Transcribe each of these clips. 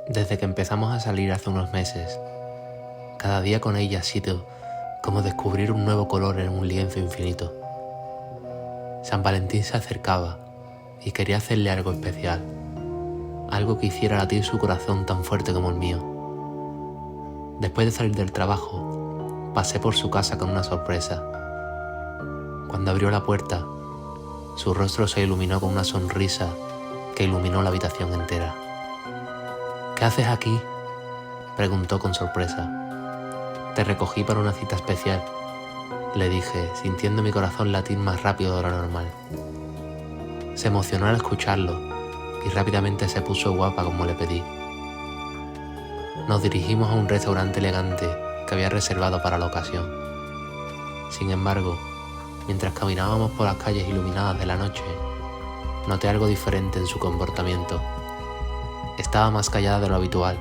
Desde que empezamos a salir hace unos meses, cada día con ella ha sido como descubrir un nuevo color en un lienzo infinito. San Valentín se acercaba y quería hacerle algo especial, algo que hiciera latir su corazón tan fuerte como el mío. Después de salir del trabajo, pasé por su casa con una sorpresa. Cuando abrió la puerta, su rostro se iluminó con una sonrisa que iluminó la habitación entera. ¿Qué haces aquí?, preguntó con sorpresa. Te recogí para una cita especial, le dije, sintiendo mi corazón latir más rápido de lo normal. Se emocionó al escucharlo y rápidamente se puso guapa como le pedí. Nos dirigimos a un restaurante elegante que había reservado para la ocasión. Sin embargo, mientras caminábamos por las calles iluminadas de la noche, noté algo diferente en su comportamiento. Estaba más callada de lo habitual,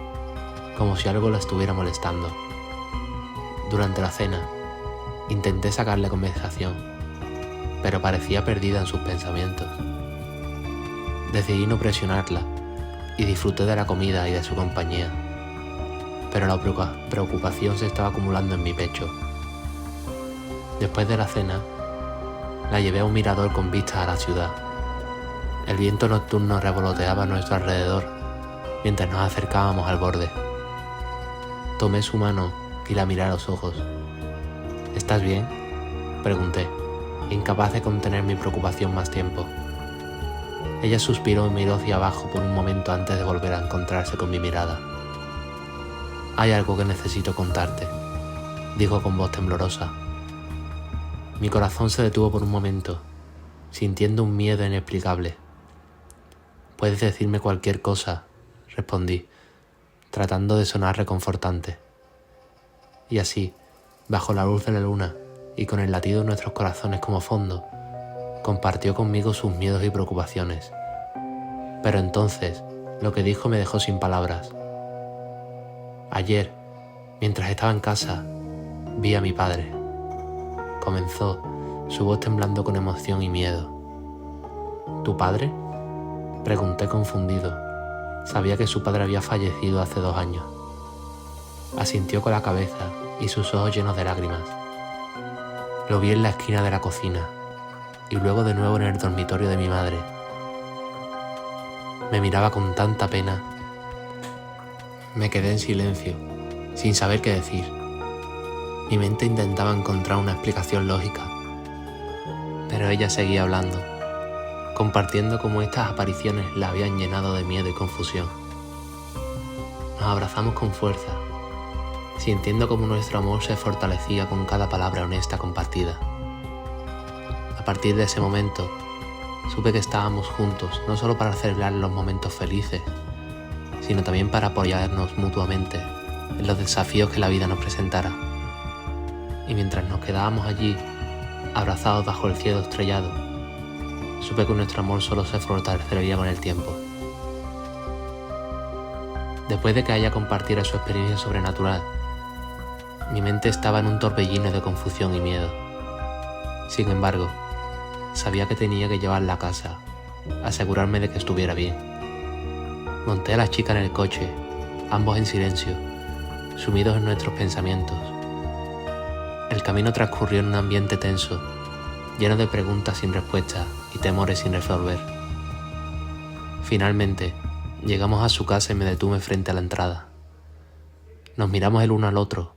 como si algo la estuviera molestando. Durante la cena, intenté sacarle conversación, pero parecía perdida en sus pensamientos. Decidí no presionarla y disfruté de la comida y de su compañía, pero la preocupación se estaba acumulando en mi pecho. Después de la cena, la llevé a un mirador con vistas a la ciudad. El viento nocturno revoloteaba a nuestro alrededor mientras nos acercábamos al borde. Tomé su mano y la miré a los ojos. ¿Estás bien?, pregunté, incapaz de contener mi preocupación más tiempo. Ella suspiró y miró hacia abajo por un momento antes de volver a encontrarse con mi mirada. Hay algo que necesito contarte, dijo con voz temblorosa. Mi corazón se detuvo por un momento, sintiendo un miedo inexplicable. Puedes decirme cualquier cosa, respondí, tratando de sonar reconfortante. Y así, bajo la luz de la luna y con el latido de nuestros corazones como fondo, compartió conmigo sus miedos y preocupaciones. Pero entonces, lo que dijo me dejó sin palabras. Ayer, mientras estaba en casa, vi a mi padre. Comenzó, su voz temblando con emoción y miedo. ¿Tu padre?, pregunté confundido. Sabía que su padre había fallecido hace 2 años. Asintió con la cabeza y sus ojos llenos de lágrimas. Lo vi en la esquina de la cocina y luego de nuevo en el dormitorio de mi madre. Me miraba con tanta pena. Me quedé en silencio, sin saber qué decir. Mi mente intentaba encontrar una explicación lógica, pero ella seguía hablando, compartiendo cómo estas apariciones la habían llenado de miedo y confusión. Nos abrazamos con fuerza, sintiendo cómo nuestro amor se fortalecía con cada palabra honesta compartida. A partir de ese momento, supe que estábamos juntos no solo para celebrar los momentos felices, sino también para apoyarnos mutuamente en los desafíos que la vida nos presentara. Y mientras nos quedábamos allí, abrazados bajo el cielo estrellado, supe que nuestro amor solo se fortalecería con el tiempo. Después de que ella compartiera su experiencia sobrenatural, mi mente estaba en un torbellino de confusión y miedo. Sin embargo, sabía que tenía que llevarla a casa, asegurarme de que estuviera bien. Monté a la chica en el coche, ambos en silencio, sumidos en nuestros pensamientos. El camino transcurrió en un ambiente tenso, lleno de preguntas sin respuesta y temores sin resolver. Finalmente, llegamos a su casa y me detuve frente a la entrada. Nos miramos el uno al otro,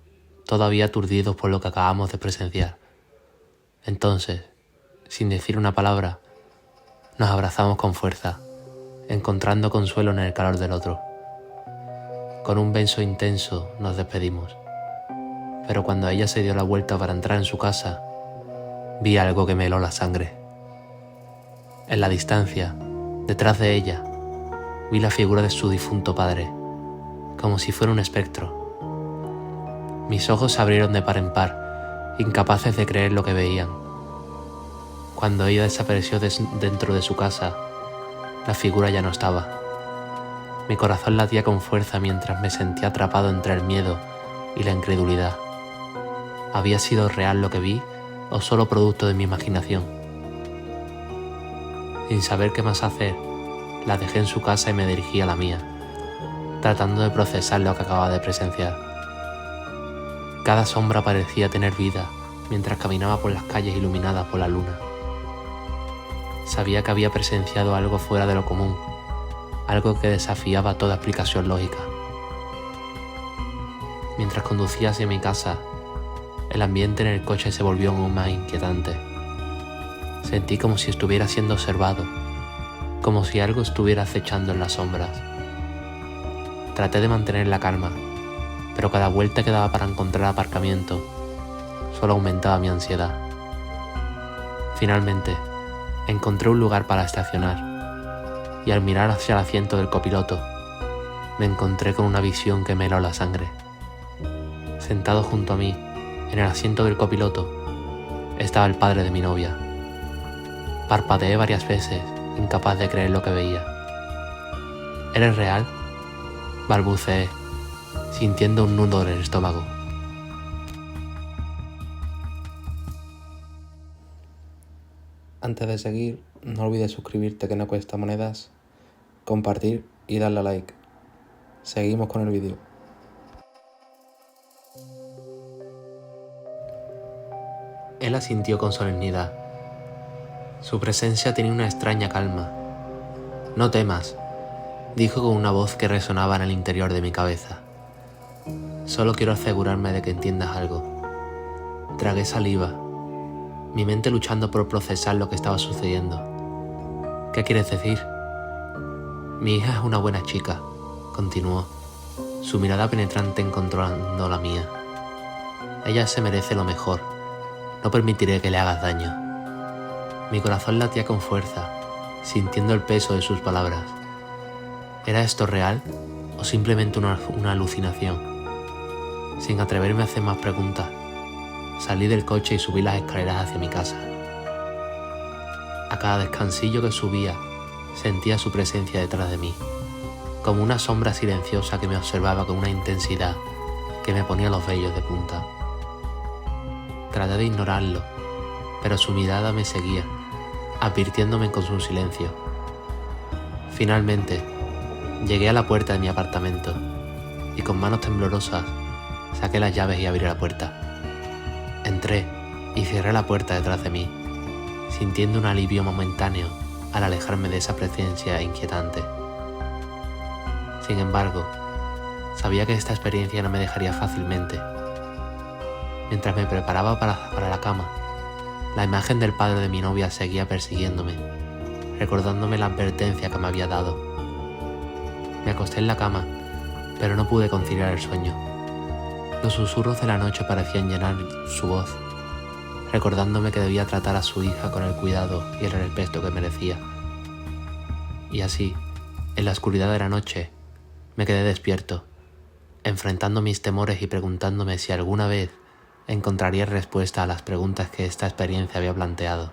todavía aturdidos por lo que acabamos de presenciar. Entonces, sin decir una palabra, nos abrazamos con fuerza, encontrando consuelo en el calor del otro. Con un beso intenso nos despedimos, pero cuando ella se dio la vuelta para entrar en su casa, vi algo que me heló la sangre. En la distancia, detrás de ella, vi la figura de su difunto padre, como si fuera un espectro. Mis ojos se abrieron de par en par, incapaces de creer lo que veían. Cuando ella desapareció dentro de su casa, la figura ya no estaba. Mi corazón latía con fuerza mientras me sentía atrapado entre el miedo y la incredulidad. ¿Había sido real lo que vi o solo producto de mi imaginación? Sin saber qué más hacer, la dejé en su casa y me dirigí a la mía. tratando de procesar lo que acababa de presenciar. Cada sombra parecía tener vida mientras caminaba por las calles iluminadas por la luna. Sabía que había presenciado algo fuera de lo común, algo que desafiaba toda explicación lógica. Mientras conducía hacia mi casa, el ambiente en el coche se volvió aún más inquietante. Sentí como si estuviera siendo observado, como si algo estuviera acechando en las sombras. Traté de mantener la calma, pero cada vuelta que daba para encontrar aparcamiento solo aumentaba mi ansiedad. Finalmente, encontré un lugar para estacionar y al mirar hacia el asiento del copiloto, me encontré con una visión que me heló la sangre. Sentado junto a mí, en el asiento del copiloto, estaba el padre de mi novia. Parpadeé varias veces, incapaz de creer lo que veía. ¿Eres real?, balbuceé, sintiendo un nudo en el estómago. Antes de seguir, no olvides suscribirte, que no cuesta monedas, compartir y darle a like. Seguimos con el vídeo. Él asintió con solemnidad. Su presencia tenía una extraña calma. «No temas», dijo con una voz que resonaba en el interior de mi cabeza. «Solo quiero asegurarme de que entiendas algo». Tragué saliva, mi mente luchando por procesar lo que estaba sucediendo. «¿Qué quieres decir?» «Mi hija es una buena chica», continuó, su mirada penetrante encontrando la mía. «Ella se merece lo mejor. No permitiré que le hagas daño». Mi corazón latía con fuerza, sintiendo el peso de sus palabras. ¿Era esto real o simplemente una alucinación? Sin atreverme a hacer más preguntas, salí del coche y subí las escaleras hacia mi casa. A cada descansillo que subía, sentía su presencia detrás de mí, como una sombra silenciosa que me observaba con una intensidad que me ponía los vellos de punta. Traté de ignorarlo, pero su mirada me seguía, advirtiéndome con su silencio. Finalmente, llegué a la puerta de mi apartamento y con manos temblorosas saqué las llaves y abrí la puerta. Entré y cerré la puerta detrás de mí, sintiendo un alivio momentáneo al alejarme de esa presencia inquietante. Sin embargo, sabía que esta experiencia no me dejaría fácilmente. Mientras me preparaba para la cama, la imagen del padre de mi novia seguía persiguiéndome, recordándome la advertencia que me había dado. Me acosté en la cama, pero no pude conciliar el sueño. Los susurros de la noche parecían llenar su voz, recordándome que debía tratar a su hija con el cuidado y el respeto que merecía. Y así, en la oscuridad de la noche, me quedé despierto, enfrentando mis temores y preguntándome si alguna vez encontraría respuesta a las preguntas que esta experiencia había planteado.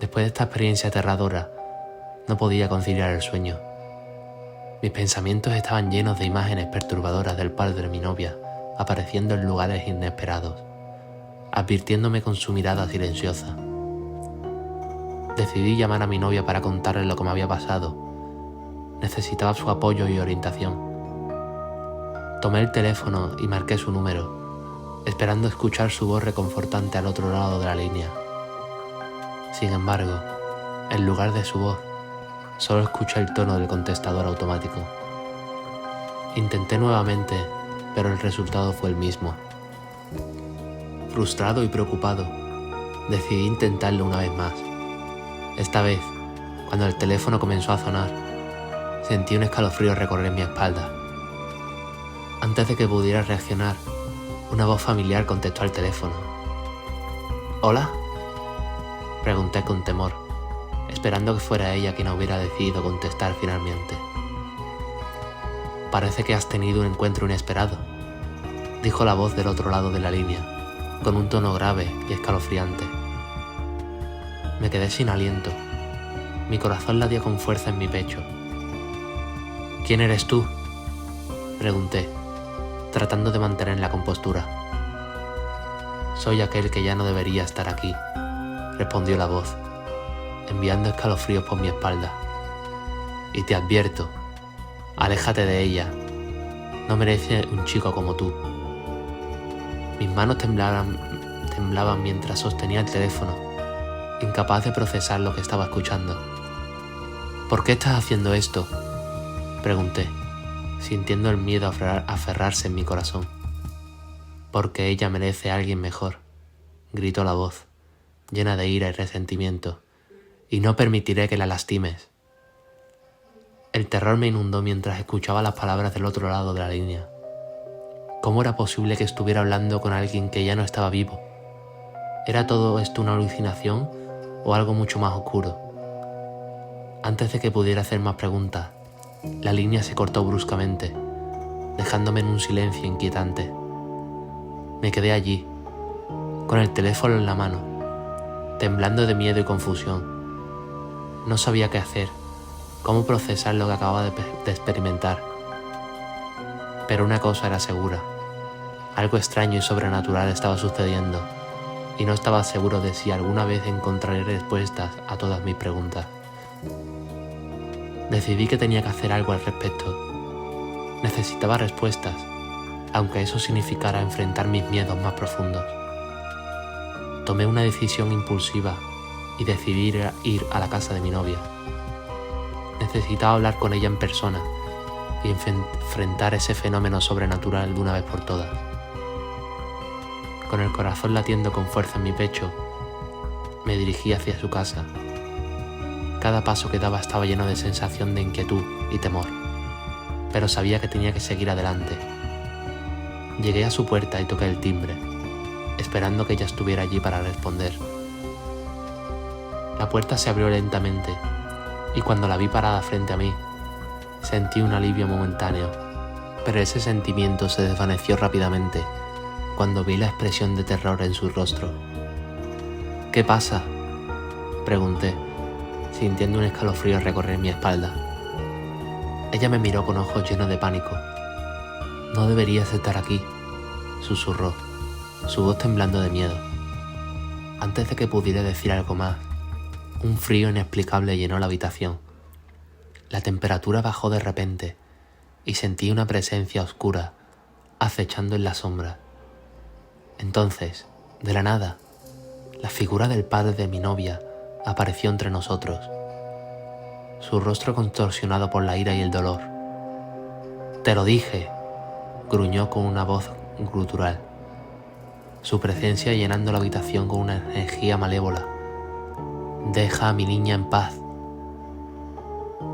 Después de esta experiencia aterradora, no podía conciliar el sueño. Mis pensamientos estaban llenos de imágenes perturbadoras del padre de mi novia, apareciendo en lugares inesperados, advirtiéndome con su mirada silenciosa. Decidí llamar a mi novia para contarle lo que me había pasado. Necesitaba su apoyo y orientación. Tomé el teléfono y marqué su número, esperando escuchar su voz reconfortante al otro lado de la línea. Sin embargo, en lugar de su voz, solo escuché el tono del contestador automático. Intenté nuevamente, pero el resultado fue el mismo. Frustrado y preocupado, decidí intentarlo una vez más. Esta vez, cuando el teléfono comenzó a sonar, sentí un escalofrío recorrer mi espalda. Antes de que pudiera reaccionar, una voz familiar contestó al teléfono. ¿Hola?, pregunté con temor, esperando que fuera ella quien hubiera decidido contestar finalmente. «Parece que has tenido un encuentro inesperado», dijo la voz del otro lado de la línea, con un tono grave y escalofriante. Me quedé sin aliento. Mi corazón latía con fuerza en mi pecho. «¿Quién eres tú?», pregunté, tratando de mantener la compostura. «Soy aquel que ya no debería estar aquí», respondió la voz, enviando escalofríos por mi espalda. «Y te advierto Aléjate de ella. No merece un chico como tú. Mis manos temblaban mientras sostenía el teléfono, incapaz de procesar lo que estaba escuchando. ¿Por qué estás haciendo esto?, pregunté, sintiendo el miedo aferrarse en mi corazón. Porque ella merece a alguien mejor, gritó la voz, llena de ira y resentimiento, y no permitiré que la lastimes. El terror me inundó mientras escuchaba las palabras del otro lado de la línea. ¿Cómo era posible que estuviera hablando con alguien que ya no estaba vivo? ¿Era todo esto una alucinación o algo mucho más oscuro? Antes de que pudiera hacer más preguntas, la línea se cortó bruscamente, dejándome en un silencio inquietante. Me quedé allí, con el teléfono en la mano, temblando de miedo y confusión. No sabía qué hacer, cómo procesar lo que acababa de experimentar. Pero una cosa era segura: algo extraño y sobrenatural estaba sucediendo, y no estaba seguro de si alguna vez encontraré respuestas a todas mis preguntas. Decidí que tenía que hacer algo al respecto. Necesitaba respuestas, aunque eso significara enfrentar mis miedos más profundos. Tomé una decisión impulsiva y decidí ir a la casa de mi novia. Necesitaba hablar con ella en persona y enfrentar ese fenómeno sobrenatural de una vez por todas. Con el corazón latiendo con fuerza en mi pecho, me dirigí hacia su casa. Cada paso que daba estaba lleno de sensación de inquietud y temor, pero sabía que tenía que seguir adelante. Llegué a su puerta y toqué el timbre, esperando que ella estuviera allí para responder. La puerta se abrió lentamente, y cuando la vi parada frente a mí, sentí un alivio momentáneo, pero ese sentimiento se desvaneció rápidamente cuando vi la expresión de terror en su rostro. ¿Qué pasa?, pregunté, sintiendo un escalofrío recorrer mi espalda. Ella me miró con ojos llenos de pánico. «No deberías estar aquí», susurró, su voz temblando de miedo. Antes de que pudiera decir algo más, un frío inexplicable llenó la habitación. La temperatura bajó de repente y sentí una presencia oscura acechando en la sombra. Entonces, de la nada, la figura del padre de mi novia apareció entre nosotros, su rostro contorsionado por la ira y el dolor. «Te lo dije», gruñó con una voz gutural, su presencia llenando la habitación con una energía malévola. «Deja a mi niña en paz».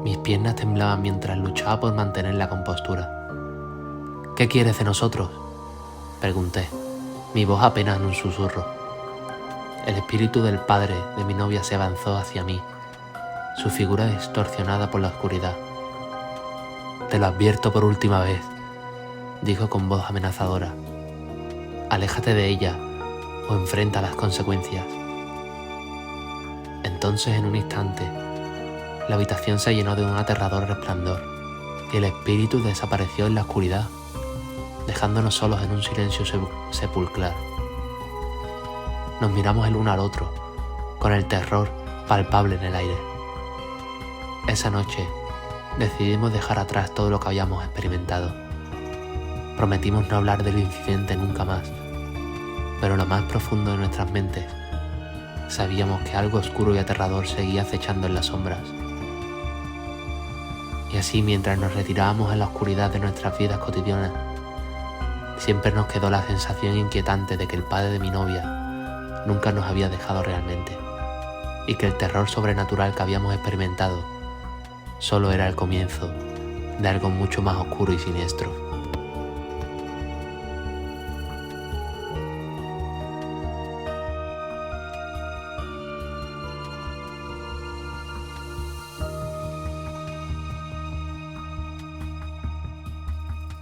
Mis piernas temblaban mientras luchaba por mantener la compostura. «¿Qué quieres de nosotros?», pregunté, mi voz apenas en un susurro. El espíritu del padre de mi novia se avanzó hacia mí, su figura distorsionada por la oscuridad. «Te lo advierto por última vez», dijo con voz amenazadora. «Aléjate de ella o enfrenta las consecuencias». Entonces, en un instante, la habitación se llenó de un aterrador resplandor y el espíritu desapareció en la oscuridad, dejándonos solos en un silencio sepulcral. Nos miramos el uno al otro, con el terror palpable en el aire. Esa noche, decidimos dejar atrás todo lo que habíamos experimentado. Prometimos no hablar del incidente nunca más, pero en lo más profundo de nuestras mentes, sabíamos que algo oscuro y aterrador seguía acechando en las sombras. Y así, mientras nos retirábamos en la oscuridad de nuestras vidas cotidianas, siempre nos quedó la sensación inquietante de que el padre de mi novia nunca nos había dejado realmente, y que el terror sobrenatural que habíamos experimentado solo era el comienzo de algo mucho más oscuro y siniestro.